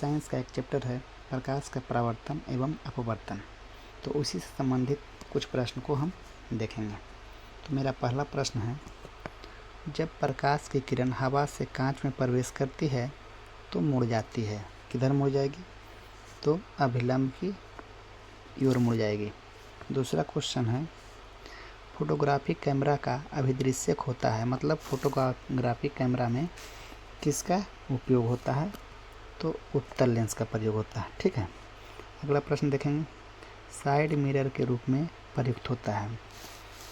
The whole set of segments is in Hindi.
साइंस का एक चैप्टर है प्रकाश का परावर्तन एवं अपवर्तन। तो उसी से संबंधित कुछ प्रश्न को हम देखेंगे। तो मेरा पहला प्रश्न है, जब प्रकाश की किरण हवा से कांच में प्रवेश करती है तो मुड़ जाती है, किधर मुड़ जाएगी? तो अभिलंब की ओर मुड़ जाएगी। दूसरा क्वेश्चन है, फोटोग्राफी कैमरा का अभिदृश्यक होता है, मतलब फोटोग्राफी कैमरा में किसका उपयोग होता है? तो उत्तल लेंस का प्रयोग होता है। ठीक है। अगला प्रश्न देखेंगे, साइड मिरर के रूप में प्रयुक्त होता है।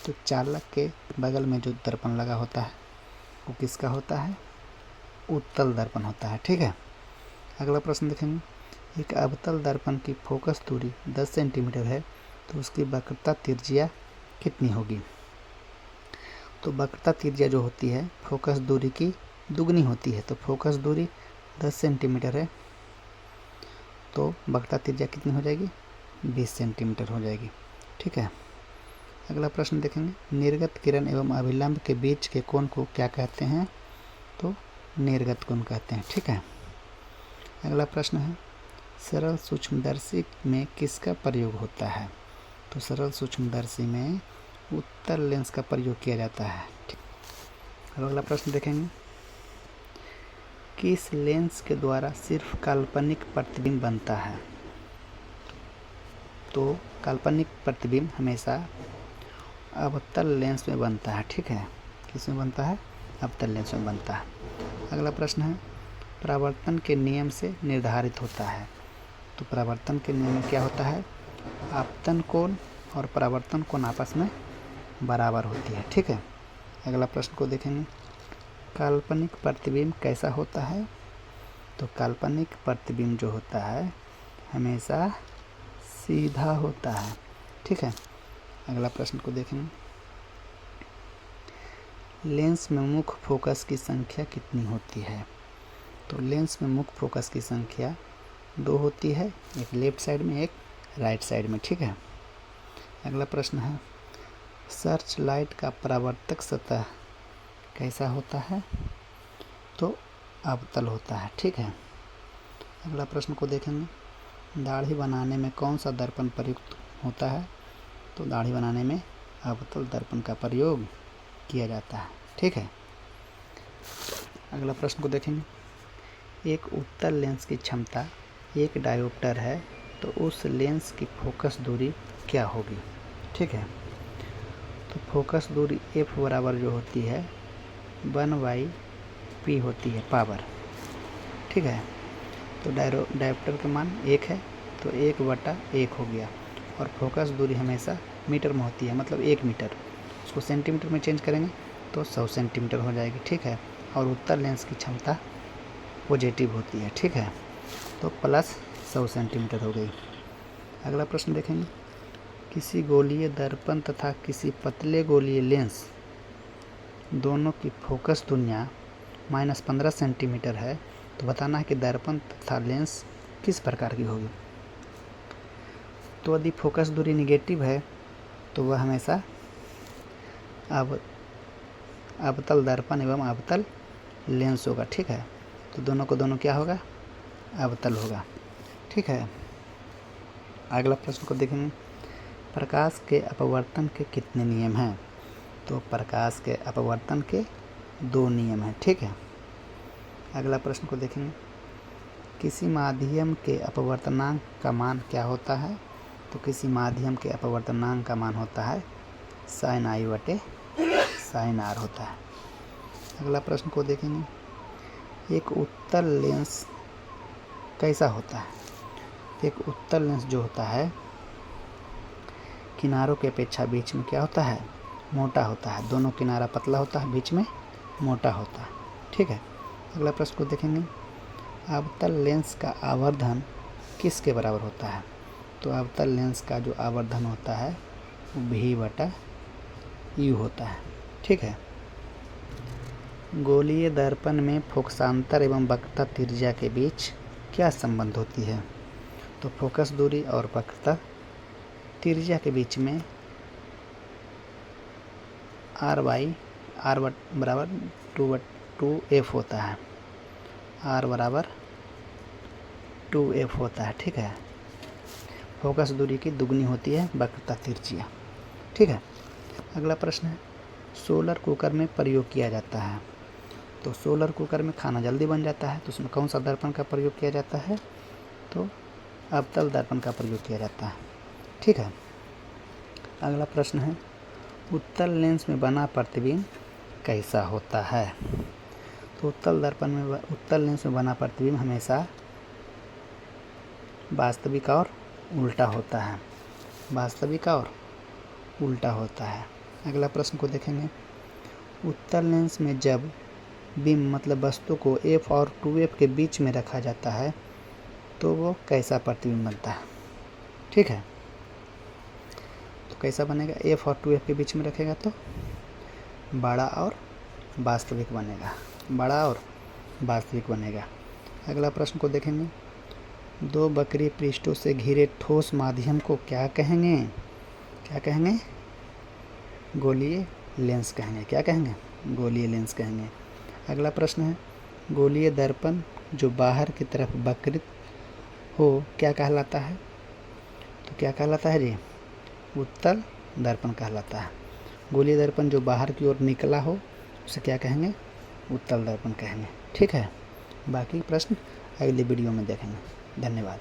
तो चालक के बगल में जो दर्पण लगा होता है वो किसका होता है? उत्तल दर्पण होता है। ठीक है। अगला प्रश्न देखेंगे, एक अवतल दर्पण की फोकस दूरी 10 सेंटीमीटर है तो उसकी वक्रता त्रिज्या कितनी होगी? तो वक्रता त्रिज्या जो होती है फोकस दूरी की दुगनी होती है। तो फोकस दूरी 10 सेंटीमीटर है तो वक्रता त्रिज्या कितनी हो जाएगी? 20 सेंटीमीटर हो जाएगी। ठीक है। अगला प्रश्न देखेंगे, निर्गत किरण एवं अभिलंब के बीच के कोण को क्या कहते हैं? तो निर्गत कोण कहते हैं। ठीक है। अगला प्रश्न है, सरल सूक्ष्मदर्शी में किसका प्रयोग होता है? तो सरल सूक्ष्मदर्शी में उत्तल लेंस का प्रयोग किया जाता है। अगला प्रश्न देखेंगे, किस लेंस के द्वारा सिर्फ काल्पनिक प्रतिबिंब बनता है? तो काल्पनिक प्रतिबिंब हमेशा अवतल लेंस में बनता है। ठीक है। किस में बनता है? अवतल लेंस में बनता है। अगला प्रश्न है, परावर्तन के नियम से निर्धारित होता है। तो परावर्तन के नियम में क्या होता है? आपतन कोण और परावर्तन कोण आपस में बराबर होती है। ठीक है। अगला प्रश्न को देखेंगे, काल्पनिक प्रतिबिंब कैसा होता है? तो काल्पनिक प्रतिबिंब जो होता है हमेशा सीधा होता है। ठीक है। अगला प्रश्न को देखेंगे, लेंस में मुख्य फोकस की संख्या कितनी होती है? तो लेंस में मुख्य फोकस की संख्या 2 होती है, एक लेफ्ट साइड में एक राइट साइड में। ठीक है। अगला प्रश्न है, सर्च लाइट का परावर्तक सतह कैसा होता है? तो अवतल होता है। ठीक है। अगला प्रश्न को देखेंगे, दाढ़ी बनाने में कौन सा दर्पण प्रयुक्त होता है? तो दाढ़ी बनाने में अवतल दर्पण का प्रयोग किया जाता है। ठीक है। अगला प्रश्न को देखेंगे, एक उत्तल लेंस की क्षमता 1 डायोप्टर है तो उस लेंस की फोकस दूरी क्या होगी? ठीक है। तो फोकस दूरी f बराबर जो होती है 1/p होती है, पावर। ठीक है। तो डायोप्टर का मान 1 है तो 1/1 हो गया, और फोकस दूरी हमेशा मीटर में होती है, मतलब 1 मीटर। उसको सेंटीमीटर में चेंज करेंगे तो 100 सेंटीमीटर हो जाएगी। ठीक है। और उत्तल लेंस की क्षमता पॉजिटिव होती है। ठीक है। तो प्लस 100 सेंटीमीटर हो गई। अगला प्रश्न देखेंगे, किसी गोलीय दर्पण तथा किसी पतले गोलीय लेंस दोनों की फोकस दूरियाँ -15 सेंटीमीटर है तो बताना है कि दर्पण तथा लेंस किस प्रकार की होगी। तो यदि फोकस दूरी निगेटिव है तो वह हमेशा अवतल दर्पण एवं अवतल लेंस होगा। ठीक है। तो दोनों को दोनों क्या होगा? अवतल होगा। ठीक है। अगला प्रश्न को देखेंगे, प्रकाश के अपवर्तन के कितने नियम हैं? तो प्रकाश के अपवर्तन के 2 नियम हैं। ठीक है। अगला प्रश्न को देखेंगे, किसी माध्यम के अपवर्तनांक का मान क्या होता है? तो किसी माध्यम के अपवर्तनांक का मान होता है sin i/sin r होता है। अगला प्रश्न को देखेंगे, एक उत्तल लेंस कैसा होता है? एक उत्तल लेंस जो होता है किनारों के अपेक्षा बीच में क्या होता है? मोटा होता है। दोनों किनारा पतला होता है, बीच में मोटा होता है। ठीक है। अगला प्रश्न को देखेंगे, अवतल लेंस का आवर्धन किसके बराबर होता है? तो अवतल लेंस का जो आवर्धन होता है वो v/u होता है। ठीक है। गोलीय दर्पण में फोकसांतर एवं वक्रता त्रिज्या के बीच क्या संबंध होती है? तो फोकस दूरी और वक्रता त्रिज्या के बीच में r बराबर 2f होता है। r बराबर 2f होता है, ठीक है। फोकस दूरी की दुगनी होती है वक्रता तिरछिया, ठीक है। अगला प्रश्न है, सोलर कुकर में प्रयोग किया जाता है। तो सोलर कुकर में खाना जल्दी बन जाता है, तो उसमें कौन सा दर्पण का प्रयोग किया जाता है? तो अवतल दर्पण का प्रयोग किया जाता है, ठीक है। अगला प्रश्न है, उत्तल लेंस में बना प्रतिबिंब कैसा होता है? तो उत्तल लेंस में बना प्रतिबिंब हमेशा वास्तविक और उल्टा होता है, वास्तविक और उल्टा होता है। अगला प्रश्न को देखेंगे, उत्तल लेंस में जब बिंब मतलब वस्तु को f और 2f के बीच में रखा जाता है तो वो कैसा प्रतिबिंब बनता है, ठीक है। तो कैसा बनेगा? f और 2f के बीच में रखेगा तो बड़ा और वास्तविक बनेगा, बड़ा और वास्तविक बनेगा। अगला प्रश्न को देखेंगे, दो वक्रीय पृष्ठों से घिरे ठोस माध्यम को क्या कहेंगे? क्या कहेंगे? गोलीय लेंस कहेंगे। क्या कहेंगे? गोलीय लेंस कहेंगे। अगला प्रश्न है, गोलीय दर्पण जो बाहर की तरफ वक्रित हो क्या कहलाता है? तो क्या कहलाता है जी? उत्तल दर्पण कहलाता है। गोलीय दर्पण जो बाहर की ओर निकला हो उसे क्या कहेंगे? उत्तल दर्पण कहेंगे, ठीक है। बाकी प्रश्न अगली वीडियो में देखेंगे। धन्यवाद।